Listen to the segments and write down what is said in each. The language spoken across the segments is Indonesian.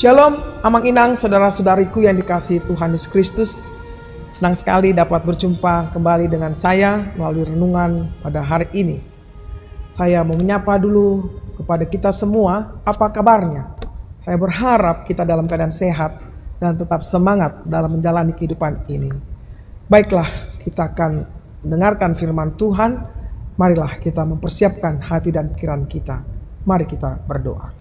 Shalom, Amang Inang, saudara-saudariku yang dikasihi Tuhan Yesus Kristus. Senang sekali dapat berjumpa kembali dengan saya melalui renungan pada hari ini. Saya mau menyapa dulu kepada kita semua, apa kabarnya? Saya berharap kita dalam keadaan sehat dan tetap semangat dalam menjalani kehidupan ini. Baiklah, kita akan mendengarkan firman Tuhan. Marilah kita mempersiapkan hati dan pikiran kita. Mari kita berdoa.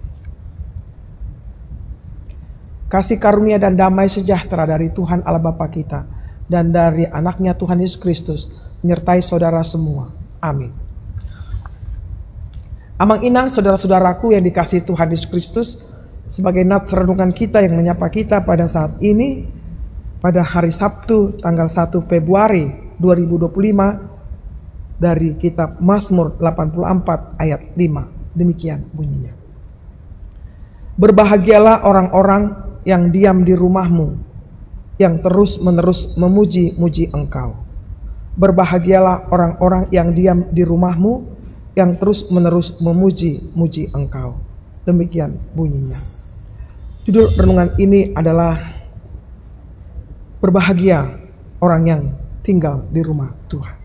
Kasih karunia dan damai sejahtera dari Tuhan Allah Bapa kita dan dari anaknya Tuhan Yesus Kristus menyertai saudara semua. Amin. Amang Inang, saudara-saudaraku yang dikasihi Tuhan Yesus Kristus, sebagai nats renungan kita yang menyapa kita pada saat ini, pada hari Sabtu tanggal 1 Februari 2025 dari kitab Mazmur 84 ayat 5. Demikian bunyinya. Berbahagialah orang-orang yang diam di rumahmu, yang terus-menerus memuji-muji engkau. Berbahagialah orang-orang yang diam di rumahmu, yang terus-menerus memuji-muji engkau. Demikian bunyinya. Judul renungan ini adalah berbahagia orang yang tinggal di rumah Tuhan.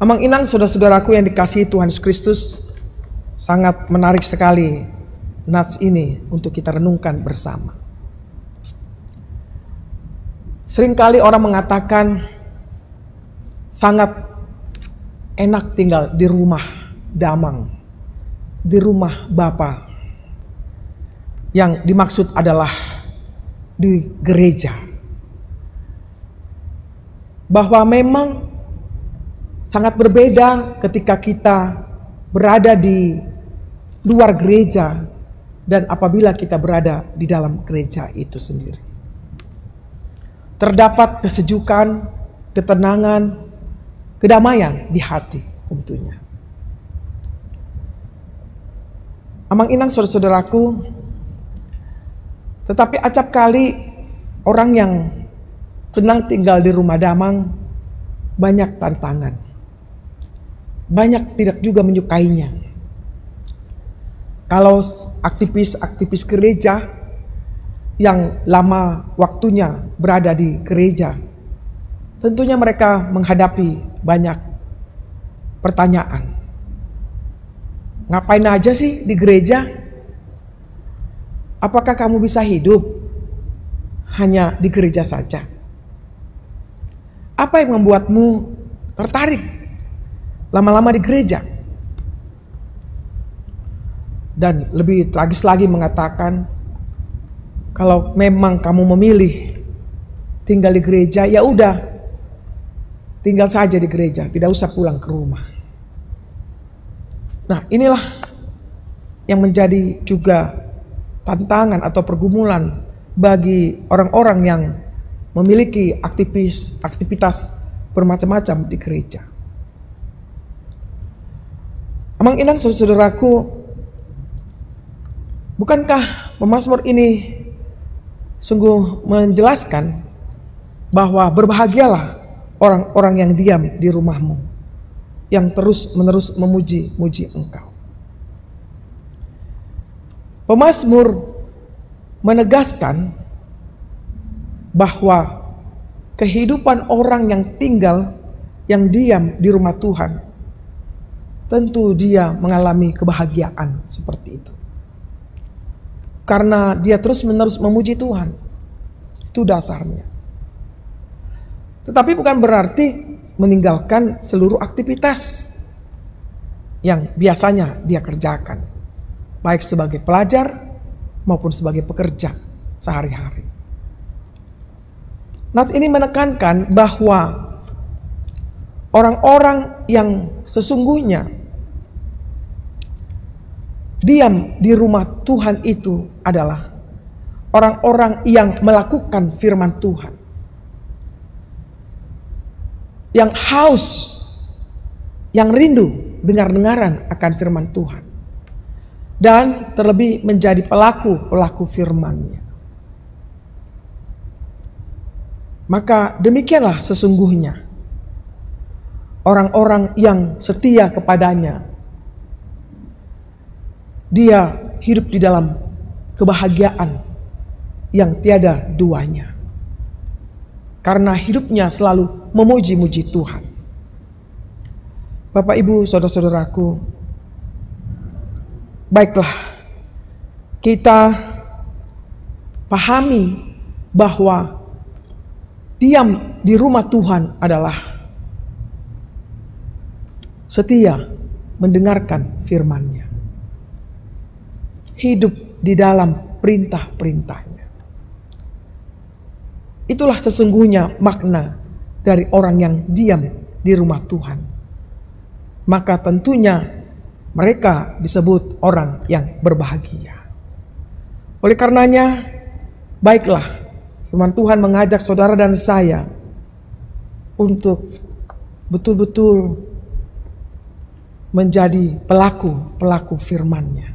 Amang Inang, saudara-saudaraku yang dikasihi Tuhan Yesus Kristus, sangat menarik sekali nats ini untuk kita renungkan bersama. Seringkali orang mengatakan sangat enak tinggal di rumah damang, di rumah Bapa. Yang dimaksud adalah di gereja. Bahwa memang sangat berbeda ketika kita berada di luar gereja dan apabila kita berada di dalam gereja itu sendiri. Terdapat kesejukan, ketenangan, kedamaian di hati tentunya. Amang Inang, saudara-saudaraku, tetapi acap kali orang yang senang tinggal di rumah damang banyak tantangan. Banyak tidak juga menyukainya. Kalau aktivis-aktivis gereja yang lama waktunya berada di gereja, tentunya mereka menghadapi banyak pertanyaan. Ngapain aja sih di gereja? Apakah kamu bisa hidup hanya di gereja saja? Apa yang membuatmu tertarik lama-lama di gereja? Dan lebih tragis lagi mengatakan, kalau memang kamu memilih tinggal di gereja, ya udah, tinggal saja di gereja, tidak usah pulang ke rumah. Nah, inilah yang menjadi juga tantangan atau pergumulan bagi orang-orang yang memiliki aktivitas bermacam-macam di gereja. Amang Inang, saudaraku, bukankah pemazmur ini sungguh menjelaskan bahwa berbahagialah orang-orang yang diam di rumahmu, yang terus-menerus memuji-muji engkau. Pemazmur menegaskan bahwa kehidupan orang yang tinggal, yang diam di rumah Tuhan, tentu dia mengalami kebahagiaan seperti itu. Karena dia terus-menerus memuji Tuhan. Itu dasarnya. Tetapi bukan berarti meninggalkan seluruh aktivitas yang biasanya dia kerjakan. Baik sebagai pelajar maupun sebagai pekerja sehari-hari. Nats ini menekankan bahwa orang-orang yang sesungguhnya diam di rumah Tuhan itu adalah orang-orang yang melakukan firman Tuhan. Yang haus, yang rindu dengar-dengaran akan firman Tuhan. Dan terlebih menjadi pelaku firman-Nya. Maka demikianlah sesungguhnya orang-orang yang setia kepadanya. Dia hidup di dalam kebahagiaan yang tiada duanya. Karena hidupnya selalu memuji-muji Tuhan. Bapak, Ibu, saudara-saudaraku, baiklah kita pahami bahwa diam di rumah Tuhan adalah setia mendengarkan firman-Nya, hidup di dalam perintah-perintah-Nya. Itulah sesungguhnya makna dari orang yang diam di rumah Tuhan. Maka tentunya mereka disebut orang yang berbahagia. Oleh karenanya, baiklah firman Tuhan mengajak saudara dan saya untuk betul-betul menjadi pelaku firman-Nya.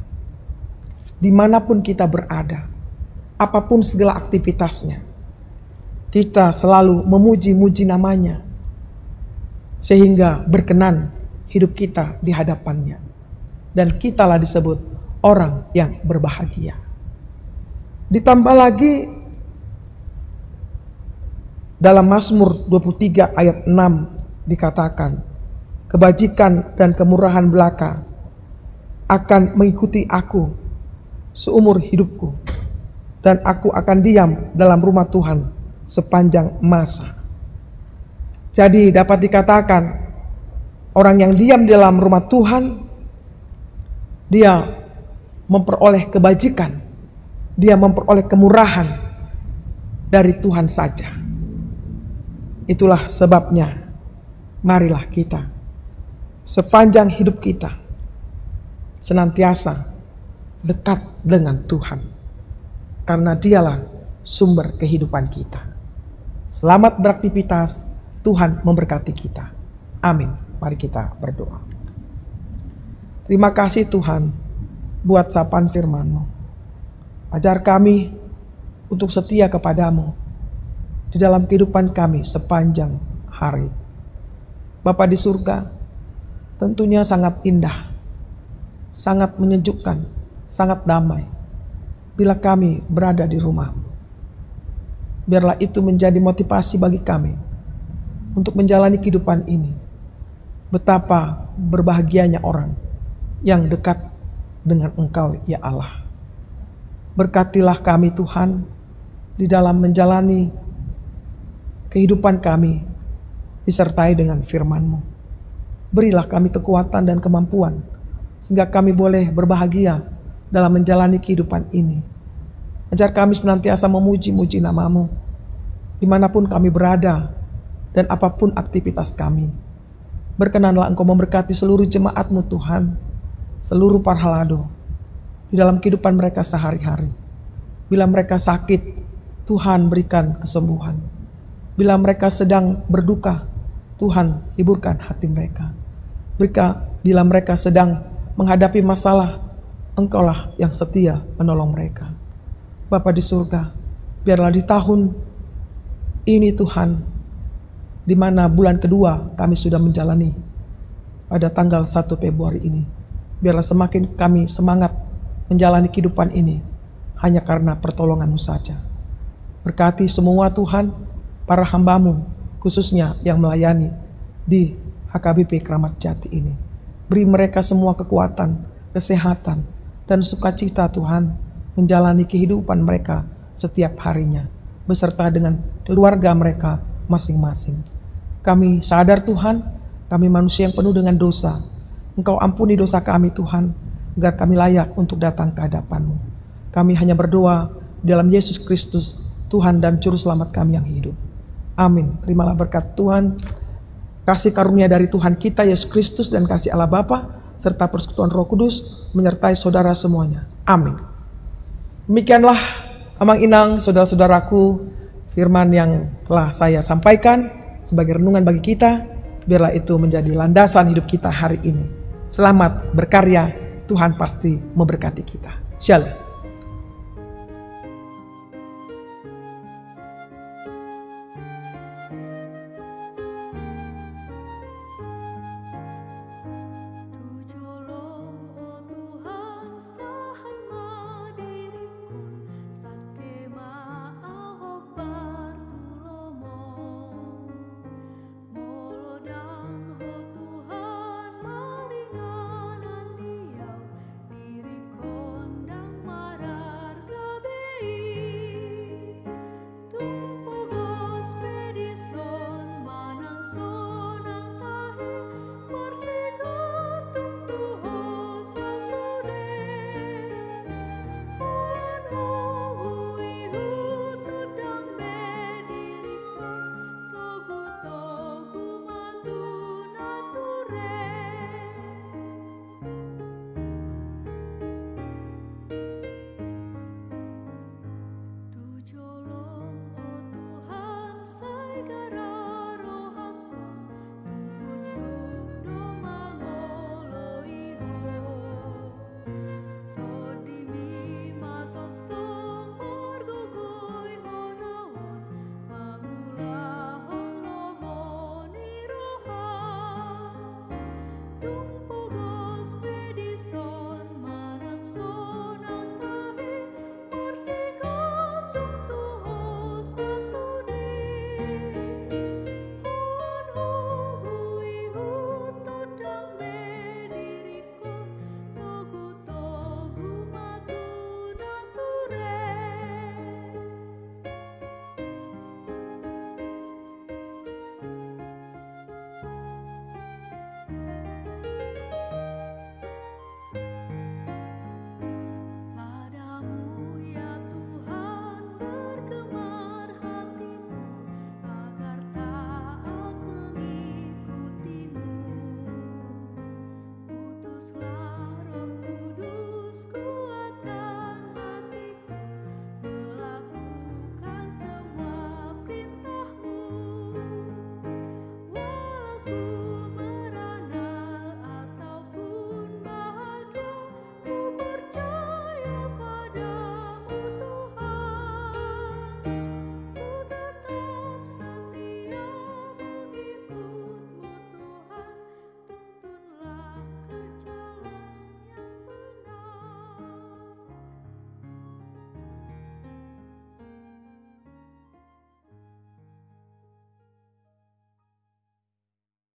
Dimanapun kita berada, apapun segala aktivitasnya, kita selalu memuji-muji namanya, sehingga berkenan hidup kita di hadapannya. Dan kitalah disebut orang yang berbahagia. Ditambah lagi dalam Mazmur 23 ayat 6 dikatakan, kebajikan dan kemurahan belaka akan mengikuti aku seumur hidupku, dan aku akan diam dalam rumah Tuhan sepanjang masa. Jadi dapat dikatakan orang yang diam di dalam rumah Tuhan, dia memperoleh kebajikan, dia memperoleh kemurahan dari Tuhan saja. Itulah sebabnya marilah kita sepanjang hidup kita senantiasa dekat dengan Tuhan, karena dialah sumber kehidupan kita. Selamat beraktivitas, Tuhan memberkati kita. Amin. Mari kita berdoa. Terima kasih Tuhan buat sapaan firman-Mu. Ajar kami untuk setia kepadamu di dalam kehidupan kami sepanjang hari. Bapa di surga, tentunya sangat indah, sangat menyejukkan, sangat damai bila kami berada di rumah-Mu. Biarlah itu menjadi motivasi bagi kami untuk menjalani kehidupan ini. Betapa berbahagianya orang yang dekat dengan Engkau, ya Allah. Berkatilah kami Tuhan di dalam menjalani kehidupan kami disertai dengan firman-Mu. Berilah kami kekuatan dan kemampuan sehingga kami boleh berbahagia dalam menjalani kehidupan ini. Ajar kami senantiasa memuji-muji nama-Mu dimanapun kami berada dan apapun aktivitas kami. Berkenanlah Engkau memberkati seluruh jemaat-Mu Tuhan, seluruh parhalado di dalam kehidupan mereka sehari-hari. Bila mereka sakit, Tuhan berikan kesembuhan. Bila mereka sedang berduka, Tuhan hiburkan hati mereka. Bila mereka sedang menghadapi masalah, Engkaulah yang setia menolong mereka. Bapa di surga, biarlah di tahun ini Tuhan, di mana bulan kedua kami sudah menjalani pada tanggal 1 Februari ini, biarlah semakin kami semangat menjalani kehidupan ini hanya karena pertolongan-Mu saja. Berkati semua Tuhan, para hamba-Mu, khususnya yang melayani di HKBP Kramat Jati ini. Beri mereka semua kekuatan, kesehatan, dan sukacita Tuhan, menjalani kehidupan mereka setiap harinya, beserta dengan keluarga mereka masing-masing. Kami sadar Tuhan, kami manusia yang penuh dengan dosa. Engkau ampuni dosa kami Tuhan, agar kami layak untuk datang ke hadapan-Mu. Kami hanya berdoa dalam Yesus Kristus, Tuhan dan Juru Selamat kami yang hidup. Amin. Terimalah berkat Tuhan, kasih karunia dari Tuhan kita Yesus Kristus, dan kasih Allah Bapa serta persekutuan Roh Kudus menyertai saudara semuanya. Amin. Demikianlah amang inang saudara-saudaraku firman yang telah saya sampaikan sebagai renungan bagi kita. Biarlah itu menjadi landasan hidup kita hari ini. Selamat berkarya, Tuhan pasti memberkati kita. Shalom.